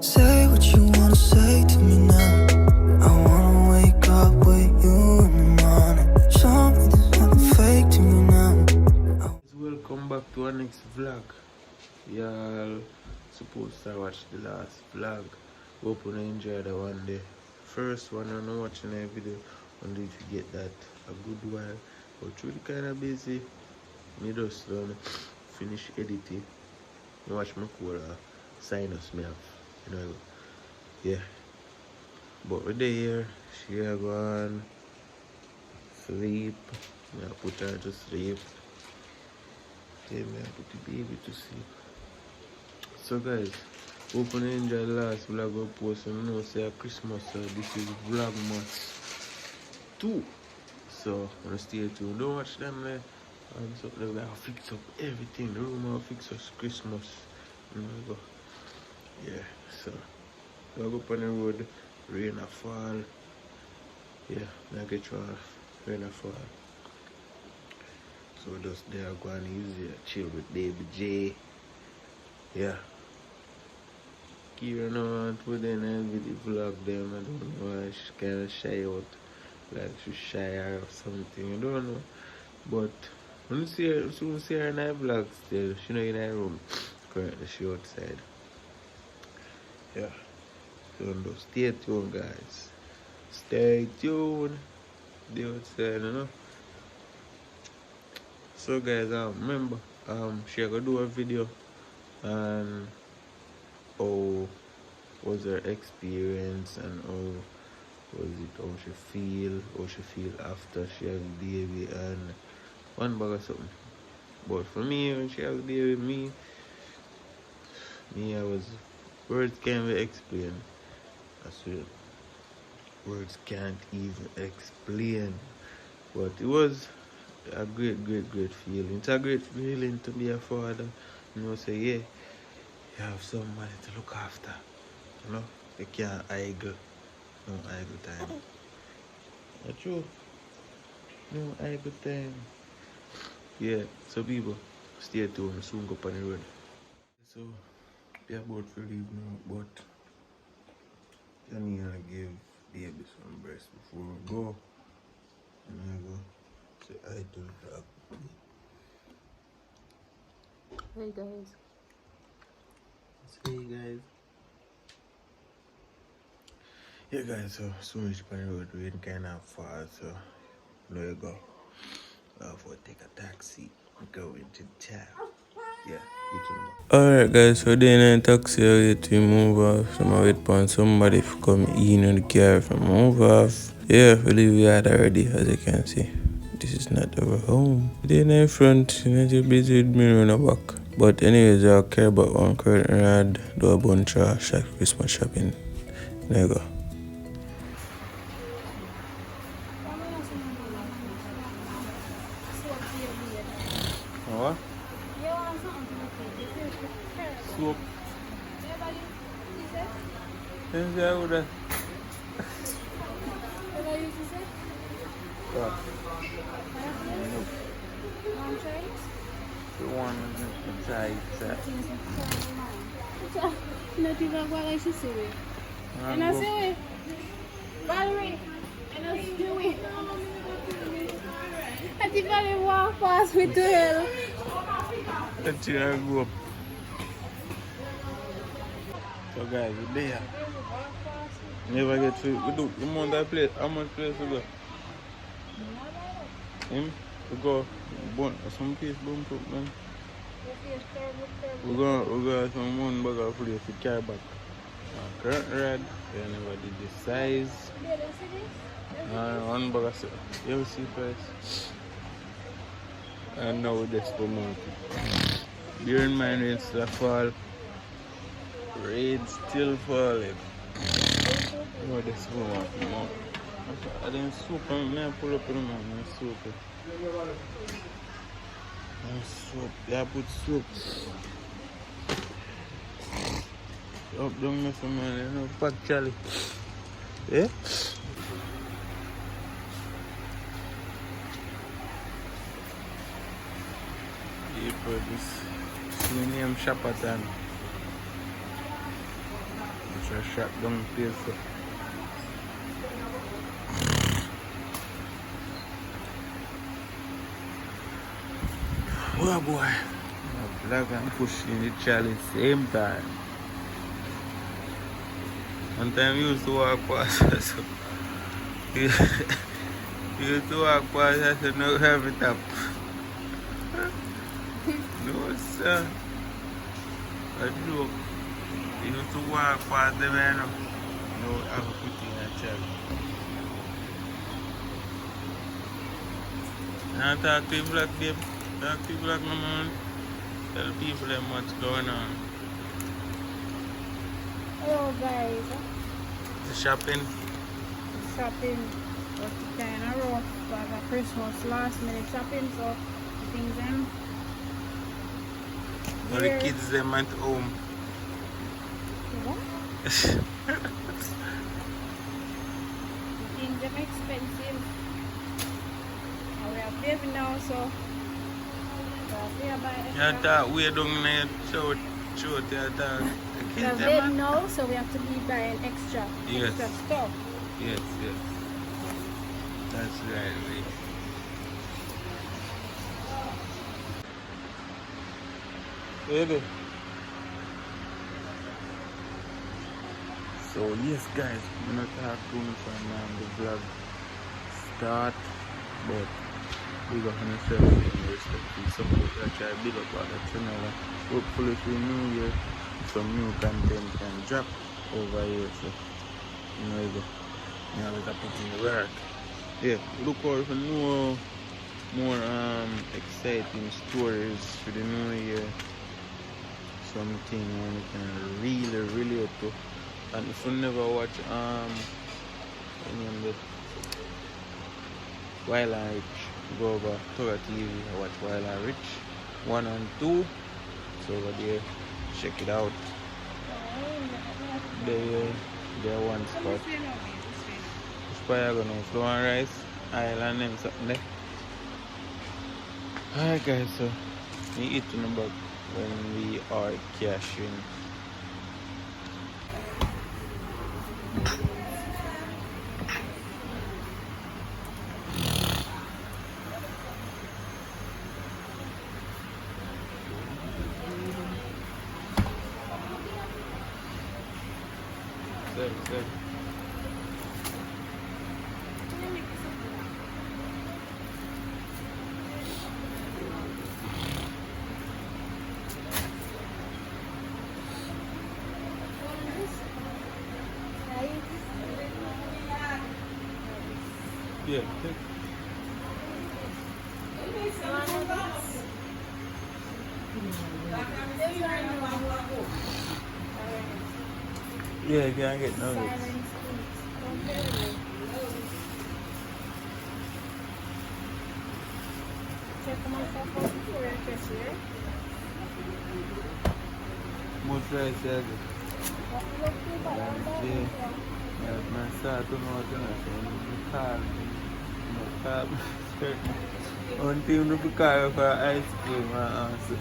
Say what you wanna say to me now. I wanna wake up with you in the morning. Show me there's nothing fake to me now. Welcome back to our next vlog. Y'all supposed to watch the last vlog. Hope you enjoy the one day. First one I'm not watching a video only if you get that a good while. But really kinda busy. Me just done finish editing. I watch my cool sinus me off. You know, yeah. But we're there, she are gone sleep. I put her to sleep. Yeah, man, I put the baby to sleep. So guys, hope you enjoy the last vlog I post. And you know say Christmas, so this is Vlogmas 2. So wanna stay tuned. Don't watch them there. So they're gonna fix up everything. The room will fix us Christmas. You know, go. Yeah, so I go up on the road, rain a fall. Yeah, I get you rain a fall. So just there go and easy chill with baby J. Yeah. Kira no want within every vlog them. I don't know why she kinda shy out. Like she shy or something. I don't know. But when you see her, soon see her in her vlog still. She not in her room. Currently she outside. Yeah. So just stay tuned guys. Stay tuned. They outside, you know. So guys, remember, she gonna do a video and how was her experience and how she feel after she has a baby and one bag of something. But for me, when she has a baby, I was words can't be explained. I swear, words can't even explain. But it was a great feeling. It's a great feeling to be a father. You know, say yeah, you have somebody to look after. You know, you can't idle. No idle time. That's true. No idle time. Yeah, so people, stay tuned. Soon go on the road. So, we are about to leave now, but I need to give baby some breast before we go. And I go say I do that. Hey guys. Hey guys. Yeah guys, so soon as on the road rain kinda fall, so there you go. I'll have to take a taxi and go into town. Yeah, alright guys, so then in taxi I get to move off. So I wait for somebody to come in the car from move off. Yeah, we leave that already as you can see. This is not our home. Then in front, you know, you're busy with me on the back. But anyways, I care about one curtain rod, do a bunch of Christmas shopping. There you go. What? Soap. Then I would have. The one inside. Not even what I should say. And I say, Valerie, and I do it. I think I walk past with the hell. Let's see how go up. So guys, we're there. Never get to we do the amount of place. How much place we go? We go some place boom up man. We go some one bag of place to carry back. Current red, they never did the size. One bag of you see price. And now we just for month. Bear in mind rain still fall. Rain still falling. No, this one. I didn't soup. I pull up in the man. Soup. Soup. Yeah, put soup. Up, don't mess with man. You know, fat Charlie. Eh? Yeah, for this. My name Shapatan. It's a shotgun place. Oh boy. Vlog and pushing the challenge same time. One time you used to walk past us. You used to walk past us and now have it up. No sir. I joke. You used to walk past them and now have a put in a challenge. Now talk to Vlog, babe. Talk to Vlog, no man. Tell people them what's going on. Hello guys. The shopping. Shopping was kind of rough because of Christmas last minute shopping, so the things them. All the kids them at home. The things them expensive. And we are baby now, so we are buying. You thought we don't need to show it. You thought the We are kids baby them. now, so we have to be buying extra stuff. Yes. That's right. Baby. So yes guys, I'm not talk too much from the vlog start, but big up on yourself and respect and support. I try to big up on the channel. Hopefully for New Year some new content can drop over here, so you know you have to put in the work. Yeah, look out for more exciting stories for the new year. Something you can really relate to. And if you never watch any of the Wild and Rich, go over Torah TV and watch Wild and Rich 1 and 2. So over there, check it out. They're one spot. Gonna flow and rice, island and something there. Alright guys, so we eat in the back when we are cashing. Good. Yeah, take. Yeah, you can't get nuggets. Much rice, yeah. Yeah, my son don't know what to say. One team to car for ice cream, my answer.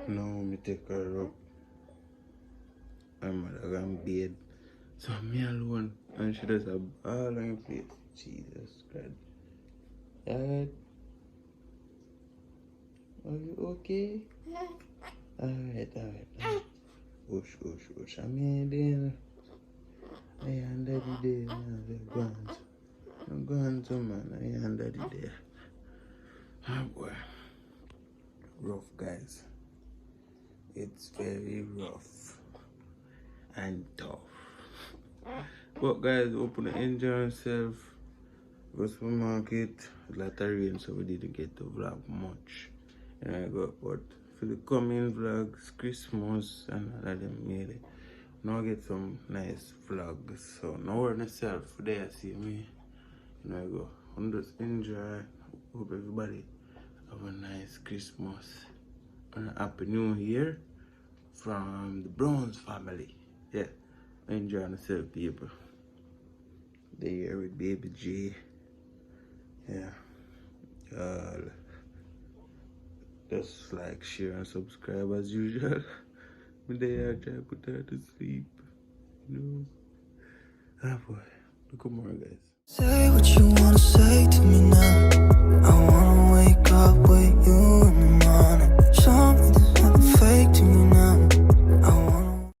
Now me take her up. I'm gonna bed. So me alone and she does a ball on plate. Jesus Christ. Alright. Are you okay? Alright. Hush. I'm here. I am daddy there. I'm going to man. I am daddy there. Oh boy. Rough guys. It's very rough and tough. But guys, open to enjoy yourself. Go to the market. A lot of rain, so we didn't get to vlog much. And I got, but for the coming vlogs, Christmas and all of them made it. Now get some nice vlogs. So now we're myself there, see me. You know I go. I'm just enjoy. Hope everybody have a nice Christmas and a happy new year from the Browns family. Yeah. Enjoy yourself, people. The year with baby G. Yeah. Just like, share, and subscribe as usual. But they are trying to put her to sleep. You know. Ah boy. Look more, guys. Say what you wanna say to me now. I wanna wake up with